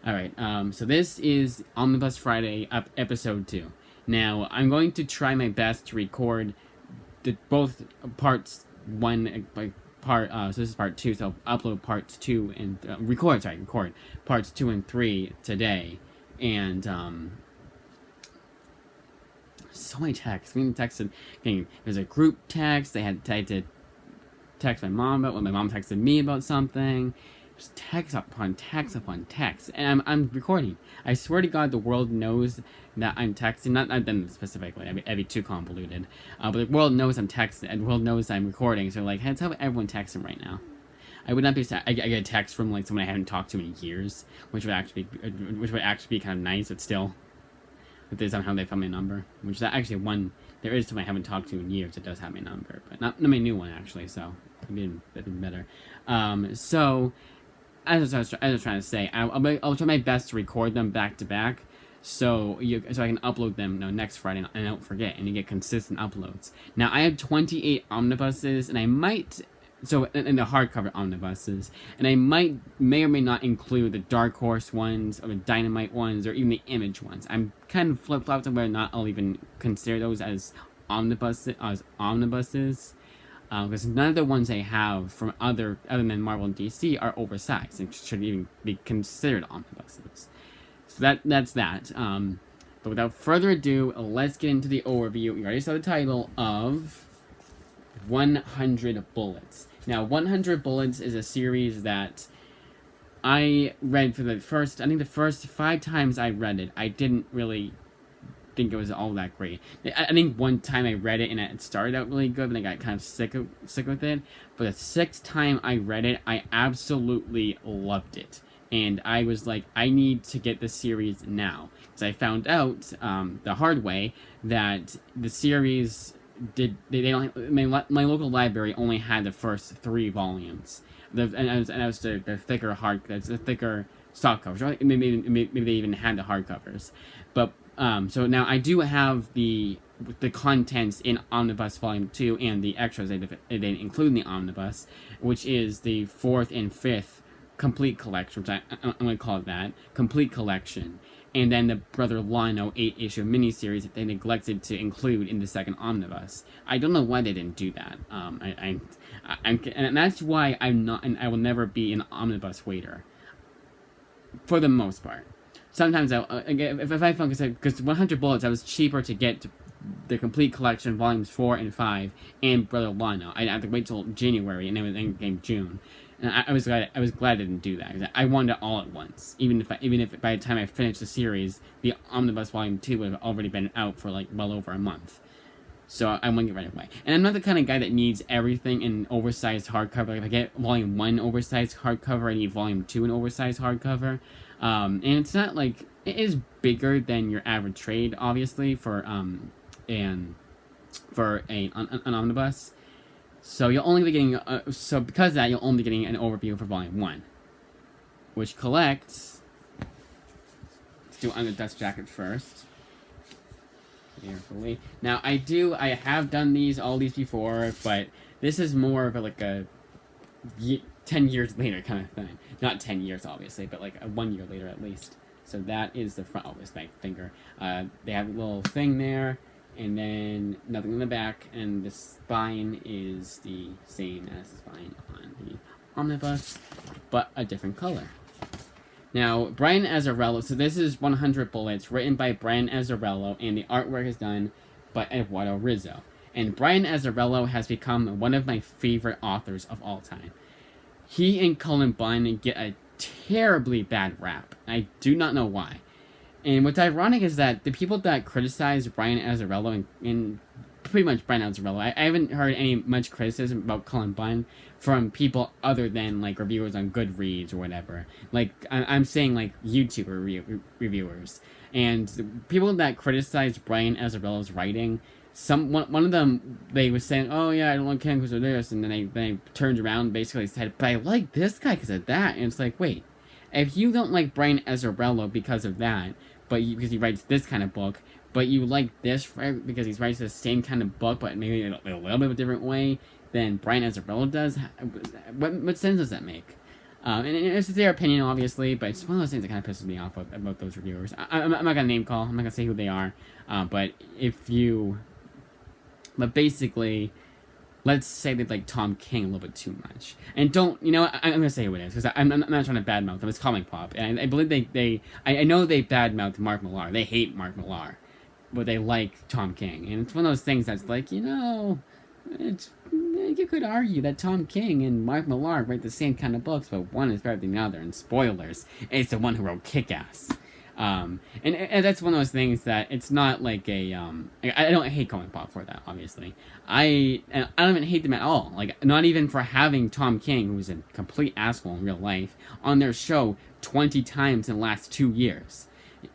Alright, so this is Omnibus Friday, episode 2. Now, I'm going to try my best to record both parts 1, so this is part 2, so I'll upload parts 2 and, record parts 2 and 3 today. And, so many texts. We texted, there's a group text, I had to text my mom about when my mom texted me about something. Just text upon text upon text, and I'm recording. I swear to God, the world knows that I'm texting. Not them specifically. I'd be too convoluted. But the world knows I'm texting, and the world knows I'm recording. So like, that's how everyone texting right now. I would not be. I get a text from like someone I haven't talked to in years, which would actually be kind of nice, but still, if they somehow they found my number, which is actually one. There is someone I haven't talked to in years that does have my number, but not my new one actually. So it'd be better. So. As I was trying to say, I'll try my best to record them back to back, so I can upload them next Friday and I don't forget, and you get consistent uploads. Now I have 28 omnibuses, and I might in the hardcover omnibuses, and I may or may not include the Dark Horse ones or the Dynamite ones or even the Image ones. I'm kind of flip-flopped on whether or not I'll even consider those as omnibuses. Because none of the ones I have from other than Marvel and DC are oversized and should even be considered omnibuses. So that's that. But without further ado, let's get into the overview. You already saw the title of 100 Bullets. Now, 100 Bullets is a series that I read for the first 5 times I read it, I didn't really think it was all that great. I think one time I read it and it started out really good, but I got kind of sick with it. But the 6th time I read it, I absolutely loved it, and I was like, I need to get the series now, because I found out the hard way that the series they don't. My local library only had the first 3 volumes. And I was the thicker soft covers. Or maybe they even had the hardcovers, but. So now I do have the contents in Omnibus Volume 2 and the extras they include in the Omnibus, which is the 4th and 5th complete collection, which I'm going to call it that, complete collection, and then the Brother Lionel 8-issue miniseries that they neglected to include in the 2nd Omnibus. I don't know why they didn't do that. And that's why I'm not, and I will never be an Omnibus waiter, for the most part. Sometimes if I focus, because 100 Bullets, I was cheaper to get the complete collection, volumes 4 and 5, and Brother Lionel. I had to wait till January, and then came June. And I was glad I didn't do that. I wanted it all at once. Even if by the time I finished the series, the Omnibus Volume 2 would have already been out for like well over a month. So I want to get right away. And I'm not the kind of guy that needs everything in oversized hardcover. Like if I get Volume 1 oversized hardcover, I need Volume 2 in oversized hardcover. And it's not like, it is bigger than your average trade, obviously, for an omnibus. So you'll only be getting, because of that, you'll only be getting an overview for Volume 1, which collects, let's do on the dust jacket first. Carefully. Now, I have done all these before, but this is more of like a 10 years later kind of thing. Not 10 years, obviously, but like 1 year later at least. So that is the front. Oh, it's my finger. They have a little thing there, and then nothing in the back, and the spine is the same as the spine on the omnibus, but a different color. Now, Brian Azzarello, so this is 100 Bullets, written by Brian Azzarello, and the artwork is done by Eduardo Rizzo. And Brian Azzarello has become one of my favorite authors of all time. He and Cullen Bunn get a terribly bad rap. I do not know why. And what's ironic is that the people that criticize Brian Azzarello and pretty much Brian Azzarello, I haven't heard any much criticism about Cullen Bunn from people other than like reviewers on Goodreads or whatever. Like I'm saying like YouTuber reviewers. And the people that criticize Brian Azzarello's writing, one of them, they was saying, oh yeah, I don't like him because of this, and then they turned around and basically said, but I like this guy because of that. And it's like, wait, if you don't like Brian Azzarello because of that, because he writes this kind of book, but you like this because he writes the same kind of book, but maybe a little bit of a different way than Brian Azzarello does, what sense does that make? And it's their opinion, obviously, but it's one of those things that kind of pisses me off about those reviewers. I'm not gonna name call. I'm not gonna say who they are. But basically, let's say they like Tom King a little bit too much, and don't I'm gonna say who it is because I'm not trying to badmouth them. It's Comic Pop, and I believe I know they badmouth Mark Millar. They hate Mark Millar, but they like Tom King, and it's one of those things that's like you could argue that Tom King and Mark Millar write the same kind of books, but one is better than the other. And spoilers, it's the one who wrote Kick-Ass. And that's one of those things that it's not like I don't hate Comic Pop for that, obviously. I don't even hate them at all. Like, not even for having Tom King, who's a complete asshole in real life, on their show 20 times in the last 2 years.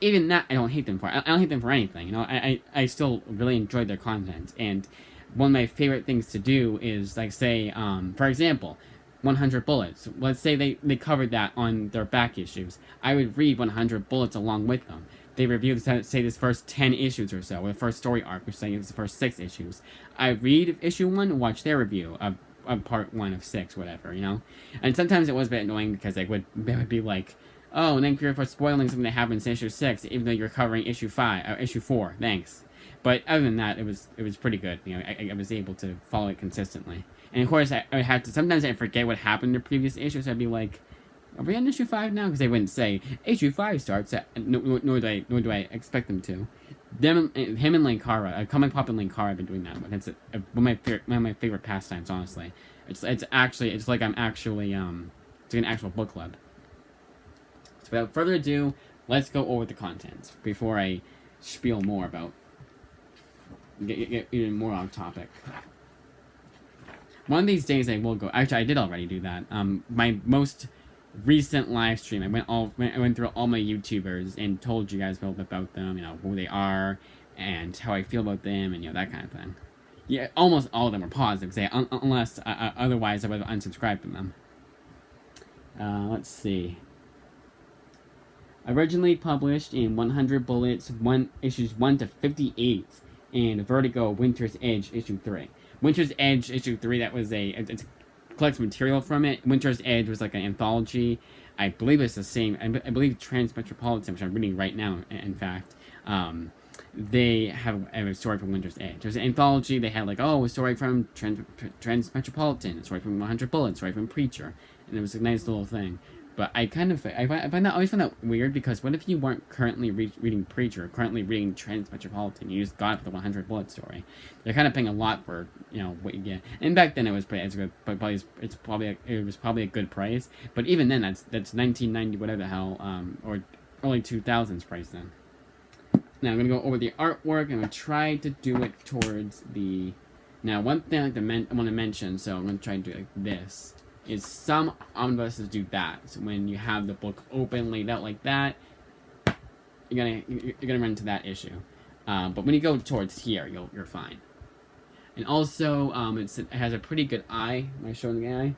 Even that, I don't hate them for. I don't hate them for anything. I still really enjoyed their content. And one of my favorite things to do is, like, say, for example, 100 Bullets. Let's say they covered that on their back issues. I would read 100 Bullets along with them. They reviewed, say, this first 10 issues or so, or the first story arc, which say it's the first 6 issues. I read issue 1 and watch their review of part 1 of 6, whatever, And sometimes it was a bit annoying because they would be like, oh, thank you for spoiling something that happens in issue 6, even though you're covering issue 4, thanks. But other than that, it was pretty good. I was able to follow it consistently. And of course, I would have to. Sometimes I forget what happened in the previous issues. So I'd be like, "Are we on issue 5 now?" Because they wouldn't say issue 5 starts. Nor do I expect them to. Him and Linkara, Comic Pop and Linkara, I've been doing that. It's one of my favorite pastimes. Honestly, it's like I'm actually doing an actual book club. So without further ado, let's go over the contents before I spiel more about. Get even more on topic. One of these days I will go. Actually, I did already do that. My most recent live stream, I went through all my YouTubers and told you guys about them, who they are, and how I feel about them, and that kind of thing. Yeah, almost all of them are positive, unless otherwise I would have unsubscribed from them. Let's see. Originally published in 100 Bullets, issues 1 to 58. And Vertigo Winter's Edge issue 3. Winter's Edge issue 3, that was it collects material from it. Winter's Edge was like an anthology. I believe it's the same. I believe Transmetropolitan, which I'm reading right now, in fact, they have a story from Winter's Edge. It was an anthology. They had a story from Transmetropolitan, a story from 100 Bullets, a story from Preacher, and it was a nice little thing. But I always find that weird, because what if you weren't currently reading Preacher, or currently reading Transmetropolitan, you just got it for the 100 Bullet story? They're kind of paying a lot for what you get. And back then it was good, but it was probably a good price. But even then, that's 1990 whatever the hell, or early 2000s price then. Now I'm gonna go over the artwork. I'm gonna try to do it towards the. Now one thing I want to mention, so I'm gonna try to do it like this. Is some omnibuses do that. So when you have the book open, laid out like that, you're gonna run into that issue. But when you go towards here, you're fine. And also, it has a pretty good eye. Am I showing the eye?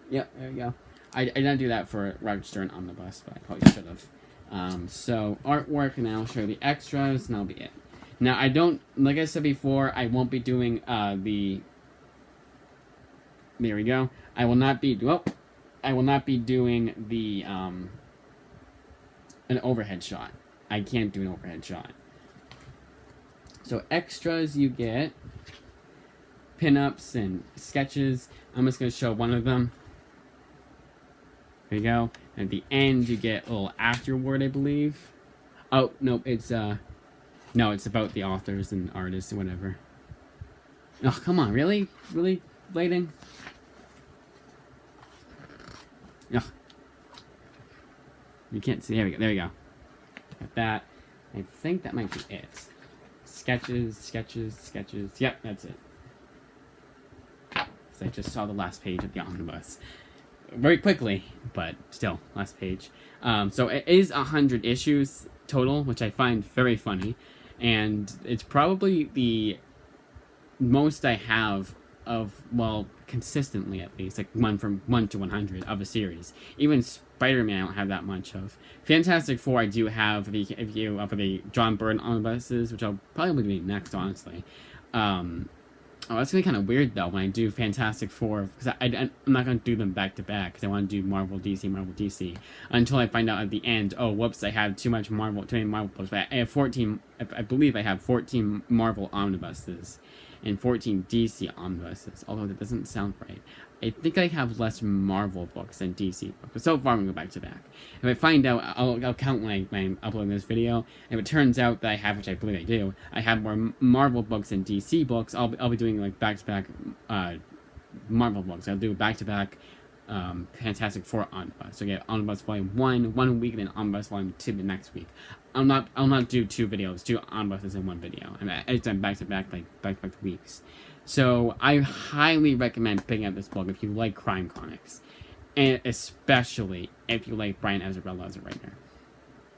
Yep, there you go. I did not do that for Rochester and Omnibus, but I probably should have. So artwork, and I'll show you the extras, and that'll be it. Now I don't, like I said before, I won't be doing the. There we go. I will not be doing the an overhead shot. I can't do an overhead shot. So extras, you get pinups and sketches. I'm just going to show one of them. There you go. And at the end, you get a little afterword, I believe. Oh no, it's about the authors and artists and whatever. Oh, come on, really, blading. Ugh. You can't see. There we go. Got that. I think that might be it. Sketches. Yep, that's it. So I just saw the last page of the omnibus. Very quickly, but still, last page. So it is 100 issues total, which I find very funny. And it's probably the most I have of, well, consistently at least, like from 1 to 100 of a series. Even Spider-Man I don't have that much of. Fantastic Four I do have for the John Byrne omnibuses, which I'll probably be doing next, honestly. Oh, that's gonna be kind of weird though when I do Fantastic Four, because I'm not gonna do them back to back because I want to do Marvel DC until I find out at the end. Oh, whoops! I have too many Marvel books. But I have 14. I believe I have 14 Marvel omnibuses, and 14 DC omnibuses. Although that doesn't sound right. I think I have less Marvel books than DC books. But so far, I'm gonna go back to back. If I find out, I'll count when I'm uploading this video. If it turns out that I have, which I believe I do, I have more Marvel books than DC books, I'll be doing like back to back Marvel books. I'll do back to back Fantastic Four omnibus. So get Omnibus Volume 1 week, and then Omnibus Volume 2 the next week. I'll not do 2 videos, 2 omnibuses in 1 video. I mean, it's done back to back weeks. So I highly recommend picking up this book if you like crime comics, and especially if you like Brian Azzarello as a writer.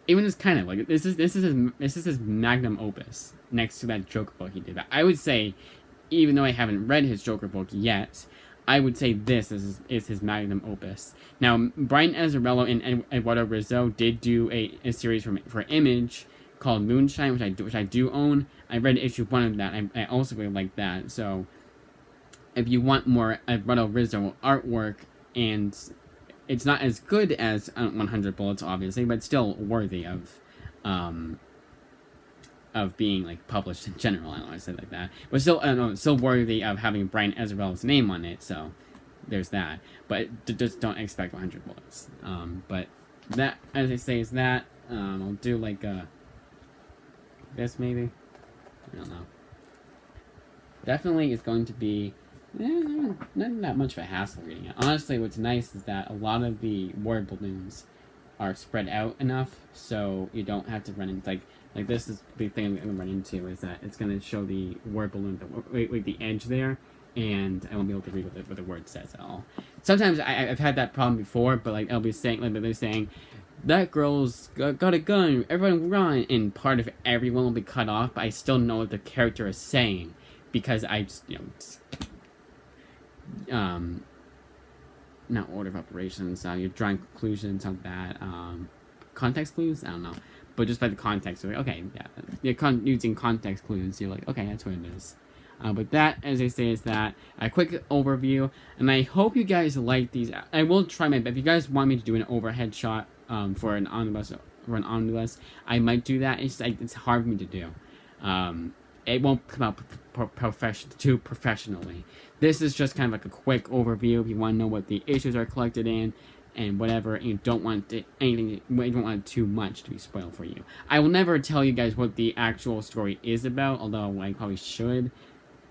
Even this kind of like this is his magnum opus next to that Joker book he did. But I would say, even though I haven't read his Joker book yet, I would say this is his magnum opus. Now, Brian Azzarello and Eduardo Rizzo did do a series for Image called Moonshine, which I do own. I read issue 1 of that. I also really like that. So, if you want more Eduardo Rizzo artwork, and it's not as good as 100 Bullets, obviously, but still worthy of being like published in general. I don't know why I said it like that, but still worthy of having Brian Azzarello's name on it. So there's that. But just don't expect 100 Bullets. But that, as I say, is that. I'll do like this maybe. I don't know. Definitely is going to be not that much of a hassle reading it. Honestly, what's nice is that a lot of the word balloons are spread out enough, so you don't have to run into like this is the thing I'm gonna run into, is that it's gonna show the word balloon with the edge there, and I won't be able to read what the word says at all. Sometimes I've had that problem before, but like I'll be saying, like they're saying, that girl's got a gun, everyone run, and part of everyone will be cut off, but I still know what the character is saying, because I just, not order of operations, you're drawing conclusions of that, context clues, I don't know, but just by the context, you're like, okay, yeah, you're using context clues, you're like, okay, that's what it is. But that, as I say, is that a quick overview, and I hope you guys like these. I will try my best. If you guys want me to do an overhead shot for an omnibus, I might do that. It's hard for me to do. It won't come out too professionally. This is just kind of like a quick overview. If you want to know what the issues are collected in and whatever, and you don't want you don't want too much to be spoiled for you. I will never tell you guys what the actual story is about, although I probably should.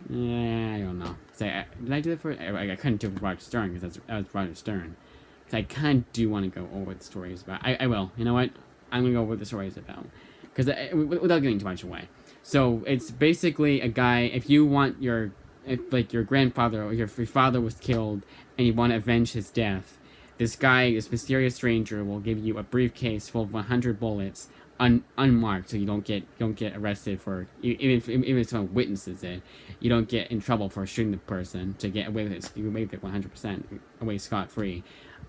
I don't know. Did I do it for? I couldn't do it for Roger Stern because that was Roger Stern. Because I kind of do want to go over what the story is about. I will. You know what? I'm gonna go over what the story is about, because without giving too much away. So it's basically a guy. If your grandfather or your father was killed and you want to avenge his death, this mysterious stranger, will give you a briefcase full of 100 bullets. Unmarked, so you don't get arrested for, even if someone witnesses it, you don't get in trouble for shooting the person to get away with it. You make it 100% away scot-free.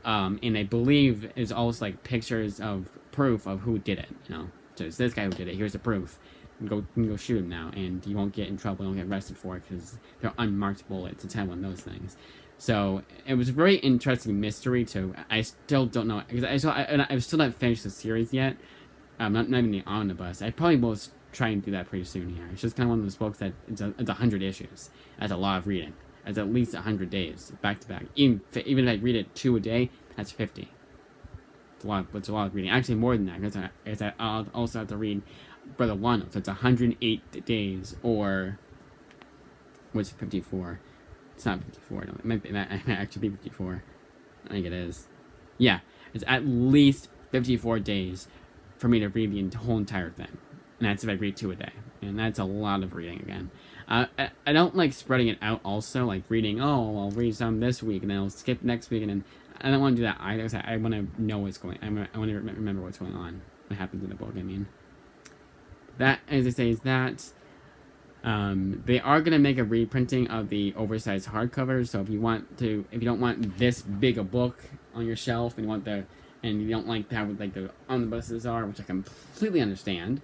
And I believe it's also like pictures of proof of who did it. So it's this guy who did it. Here's the proof. You can go shoot him now, and you won't get in trouble. You don't get arrested for it because they're unmarked bullets. It's one of those things. So it was a very interesting mystery too. I still don't know, because I've still not finished the series yet. Not even the omnibus. I probably will try and do that pretty soon here. It's just kind of one of those books that it's 100 issues. That's a lot of reading. That's at least 100 days back to back. Even if I read it 2 a day, that's 50. It's a lot of reading. Actually, more than that, because I'll also have to read Brother Wano. So it's 108 days, or what's 54? It's not 54. No, it might actually be 54. I think it is. Yeah, it's at least 54 days for me to read the whole entire thing, and that's if I read 2 a day, and that's a lot of reading again. I don't like spreading it out also, like reading, I'll read some this week, and then I'll skip next week, and then I don't want to do that either. I want to know what's going on. I want to remember what's going on, what happens in the book, I mean. That, as I say, is that they are going to make a reprinting of the oversized hardcover, so if you don't want this big a book on your shelf, and you don't like how like the omnibuses are, which I completely understand.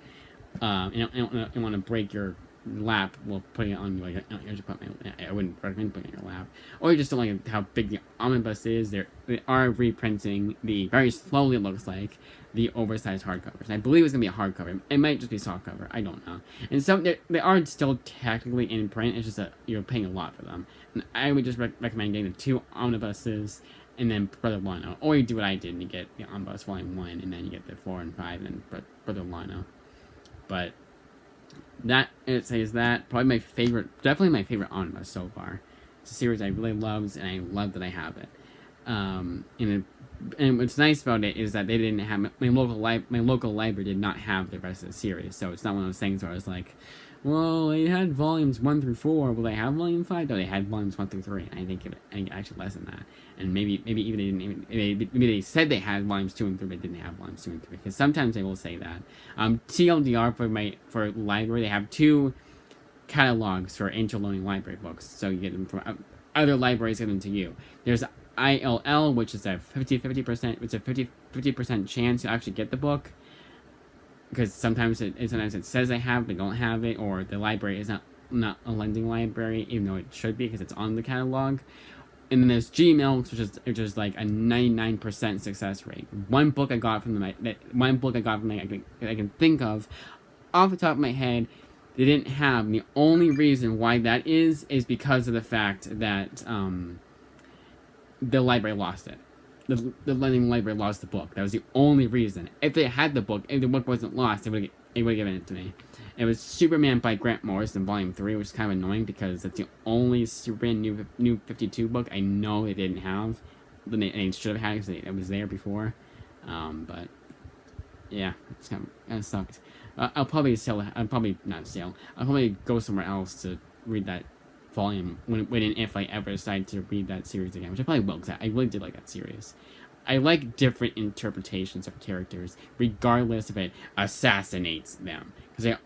You don't want to break your lap, well, putting it on like I wouldn't recommend putting it on your lap, or you just don't like how big the omnibus is. They are reprinting the very slowly, it looks like, the oversized hardcovers. I believe it's gonna be a hardcover. It might just be softcover. I don't know. And some they are still technically in print. It's just that you're paying a lot for them. And I would just recommend getting the 2 omnibuses and then Brother Lano, or you do what I did and you get the Omnibus Volume 1 and then you get the 4 and 5 and Brother Lano. But that, it says that, probably my favorite, definitely my favorite omnibus so far. It's a series I really love, and I love that I have it. And what's nice about it is that they didn't have, my local library did not have the rest of the series, so it's not one of those things where I was like, well, they had volumes 1 through 4, will they have volume 5? No, they had volumes 1 through 3, and I think actually less than that. And maybe even maybe they said they had volumes 2 and 3, but didn't have volumes 2 and 3, because sometimes they will say that. TLDR for library, they have 2 catalogs for interloaning library books, so you get them from other libraries, get them to you. There's ILL, which is a 50% it's a 50% chance you actually get the book, because sometimes it says they have, they don't have it, or the library is not a lending library, even though it should be because it's on the catalog. And then there's Gmail, which is like a 99% success rate. One book I got from them, I can think of off the top of my head, they didn't have. And the only reason why that is because of the fact that the library lost it. The lending library lost the book. That was the only reason. If they had the book, if the book wasn't lost, they would have given it to me. It was Superman by Grant Morrison, Volume 3, which is kind of annoying because that's the only Superman New 52 book I know they didn't have. They should have had it because it was there before. But yeah, it's kind of sucked. I'll probably go somewhere else to read that volume when and if I ever decide to read that series again, which I probably will, because I really did like that series. I like different interpretations of characters, regardless if it assassinates them. Because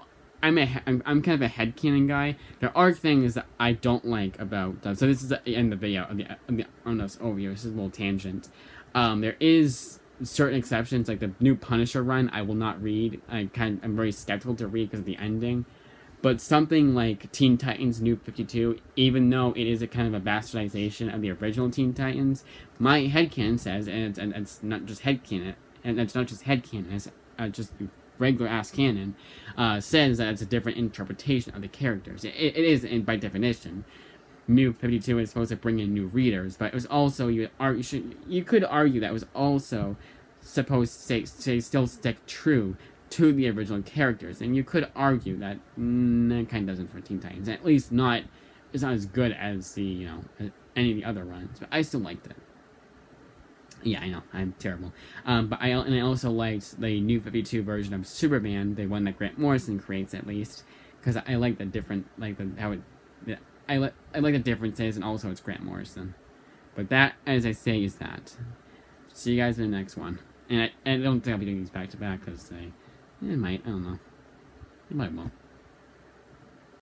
I'm kind of a headcanon guy. There are things that I don't like about them. So this is the end of the video on this overview. This is a little tangent. There is certain exceptions, like the new Punisher run, I will not read. I'm very skeptical to read because of the ending. But something like Teen Titans New 52, even though it is a kind of a bastardization of the original Teen Titans, my headcanon says, and it's not just headcanon, and it's not just headcanon, it's just regular ass canon, says that it's a different interpretation of the characters. It is, by definition. New 52 is supposed to bring in new readers, but it was also, you could argue that it was also supposed to still stick true to the original characters, and you could argue that that kind of doesn't for Teen Titans. At least it's not as good as the any of the other runs, but I still liked it. Yeah, I know, I'm terrible. But I also liked the New 52 version of Superman, the one that Grant Morrison creates, at least, because I like the different, I like the differences, and also it's Grant Morrison. But that, as I say, is that. See you guys in the next one. And I don't think I'll be doing these back to back because it might, I don't know. It might won't.